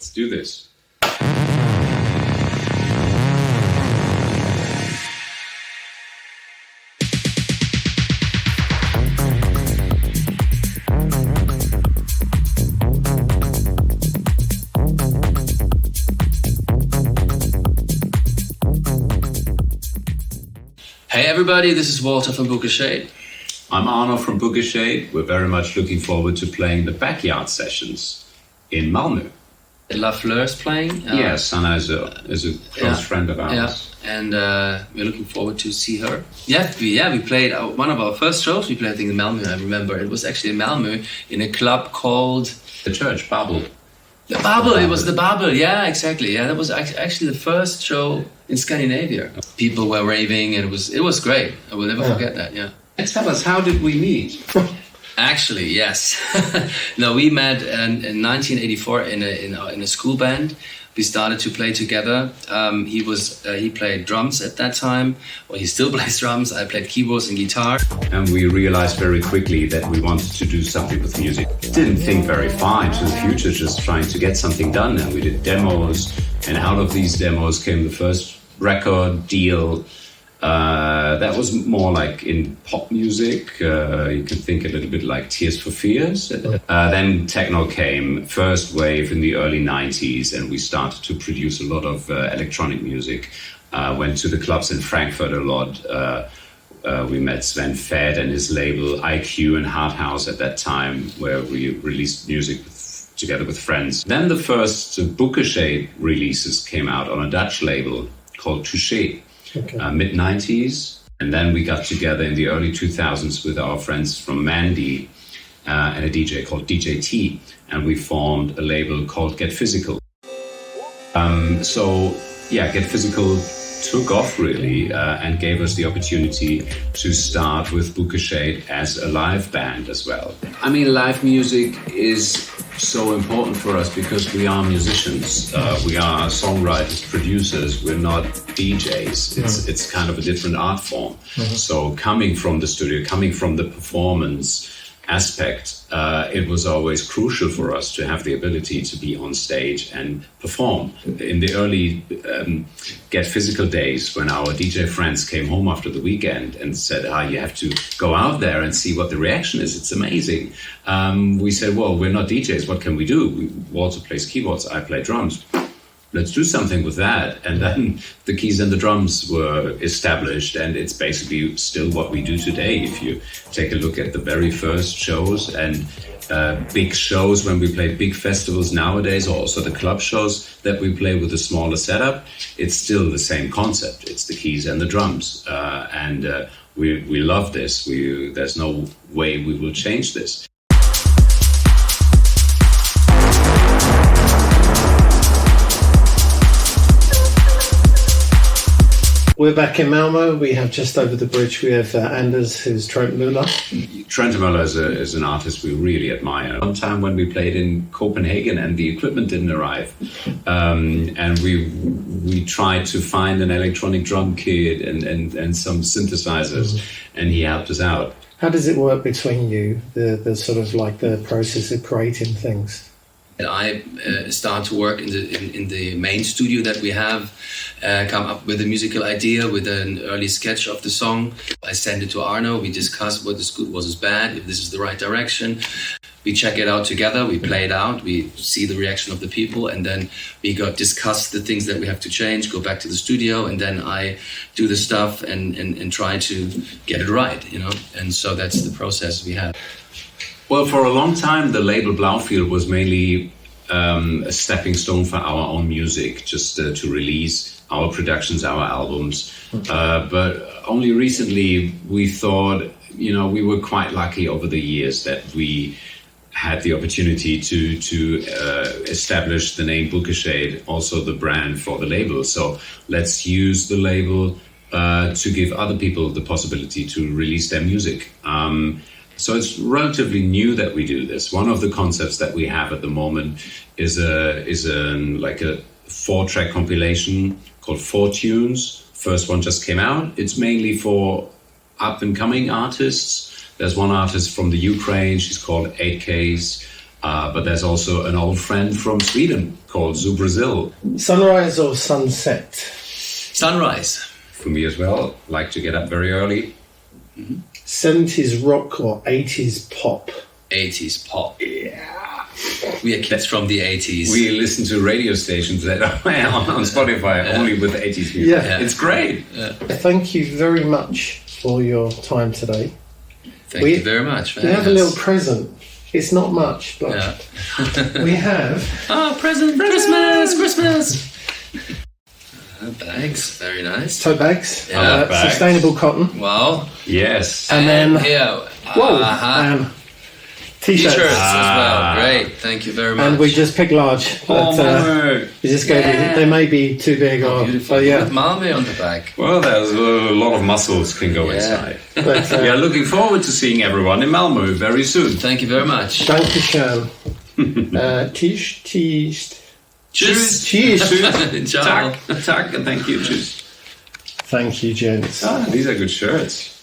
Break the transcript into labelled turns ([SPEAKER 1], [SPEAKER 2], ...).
[SPEAKER 1] Let's do this.
[SPEAKER 2] Hey everybody, this is Walter from Booka Shade.
[SPEAKER 1] I'm Arno from Booka Shade. We're very much looking forward to playing the backyard sessions in Malmö.
[SPEAKER 2] dancefloors playing.
[SPEAKER 1] Yes, Anna is a close friend of ours.
[SPEAKER 2] Yeah, and we're looking forward to see her. We played one of our first shows. We played, I think, in Malmö. I remember it was actually in Malmö in a club called
[SPEAKER 1] The Church, Babel.
[SPEAKER 2] The Babel. It was the Babel. Yeah, exactly. Yeah, that was actually the first show in Scandinavia. People were raving, and it was great. I will never forget that. Yeah.
[SPEAKER 1] Tell us, how did we meet?
[SPEAKER 2] Actually, yes. No, we met in 1984 in a school band. We started to play together. He played drums at that time. Well, he still plays drums. I played keyboards and guitar.
[SPEAKER 1] And we realized very quickly that we wanted to do something with music. Didn't think very far into the future, just trying to get something done. And we did demos. And out of these demos came the first record deal. That was more like in pop music. You can think a little bit like Tears for Fears. Then techno came, first wave in the early 90s, and we started to produce a lot of electronic music. Went to the clubs in Frankfurt a lot. We met Sven Fed and his label IQ and Hard House at that time, where we released music together with friends. Then the first Booka Shade releases came out on a Dutch label called Touché. Okay. Mid-90s, and then we got together in the early 2000s with our friends from M.A.N.D.Y and a DJ called DJ T, and we formed a label called Get Physical. Get Physical took off really and gave us the opportunity to start with Booka Shade as a live band as well. I mean, live music is so important for us because we are musicians. We are songwriters, producers. We're not DJs. It's kind of a different art form. Mm-hmm. So coming from the studio, coming from the performance aspect, it was always crucial for us to have the ability to be on stage and perform. In the early Get Physical days, when our DJ friends came home after the weekend and said, you have to go out there and see what the reaction is, it's amazing. We said, well, we're not DJs, what can we do? Walter plays keyboards, I play drums. Let's do something with that. And then the keys and the drums were established, and it's basically still what we do today. If you take a look at the very first shows and big shows when we play big festivals nowadays, or also the club shows that we play with a smaller setup, it's still the same concept. It's the keys and the drums. We love this. There's no way we will change this.
[SPEAKER 3] We're back in Malmö. We have just over the bridge, we have Anders, who's Trent Müller.
[SPEAKER 1] Trent Müller is an artist we really admire. One time when we played in Copenhagen and the equipment didn't arrive, and we tried to find an electronic drum kit and some synthesizers, and he helped us out.
[SPEAKER 3] How does it work between you, the sort of like the process of creating things?
[SPEAKER 2] And I start to work in the main studio that we have, come up with a musical idea, with an early sketch of the song. I send it to Arno, we discuss what is good, what is bad, if this is the right direction. We check it out together, we play it out, we see the reaction of the people, and then we discuss the things that we have to change, go back to the studio, and then I do the stuff and try to get it right, and so that's the process we have.
[SPEAKER 1] Well, for a long time, the label Blaufield was mainly a stepping stone for our own music, just to release our productions, our albums. But only recently we thought, we were quite lucky over the years that we had the opportunity to establish the name Booka Shade, also the brand for the label. So let's use the label to give other people the possibility to release their music. So it's relatively new that we do this. One of the concepts that we have at the moment is a 4-track compilation called 4 Tunes. First one just came out. It's mainly for up and coming artists. There's one artist from the Ukraine. She's called 8Ks. But there's also an old friend from Sweden called Zoo Brazil.
[SPEAKER 3] Sunrise or sunset?
[SPEAKER 2] Sunrise.
[SPEAKER 1] For me as well. Like to get up very early.
[SPEAKER 3] 70s rock or 80s pop?
[SPEAKER 2] 80s pop.
[SPEAKER 1] Yeah.
[SPEAKER 2] We are kids from the 80s.
[SPEAKER 1] We listen to radio stations that are on Spotify only with 80s music.
[SPEAKER 3] Yeah.
[SPEAKER 1] It's great.
[SPEAKER 3] Thank you very much for your time today.
[SPEAKER 2] Thank you very much.
[SPEAKER 3] We have a little present. It's not much, but we have...
[SPEAKER 2] present! Christmas! Bags, very nice.
[SPEAKER 3] Tote bags.
[SPEAKER 2] Yeah,
[SPEAKER 1] bags.
[SPEAKER 3] Sustainable cotton.
[SPEAKER 2] Wow.
[SPEAKER 1] Yes.
[SPEAKER 3] And then...
[SPEAKER 2] Here.
[SPEAKER 3] T-shirts.
[SPEAKER 2] T-shirts as well. Great. Thank you very much.
[SPEAKER 3] And we just picked large. But, we just go. They may be too big or...
[SPEAKER 2] Beautiful. With Malmö on the back.
[SPEAKER 1] Well, there's a lot of muscles can go inside.
[SPEAKER 3] But,
[SPEAKER 1] we are looking forward to seeing everyone in Malmö very soon.
[SPEAKER 2] Thank you very much.
[SPEAKER 3] Dankeschön. Tschüss.
[SPEAKER 2] Tschüss.
[SPEAKER 3] Cheers.
[SPEAKER 2] Ciao.
[SPEAKER 1] Tack, and thank you. Tschüss.
[SPEAKER 3] Thank you, gents.
[SPEAKER 1] These are good shirts.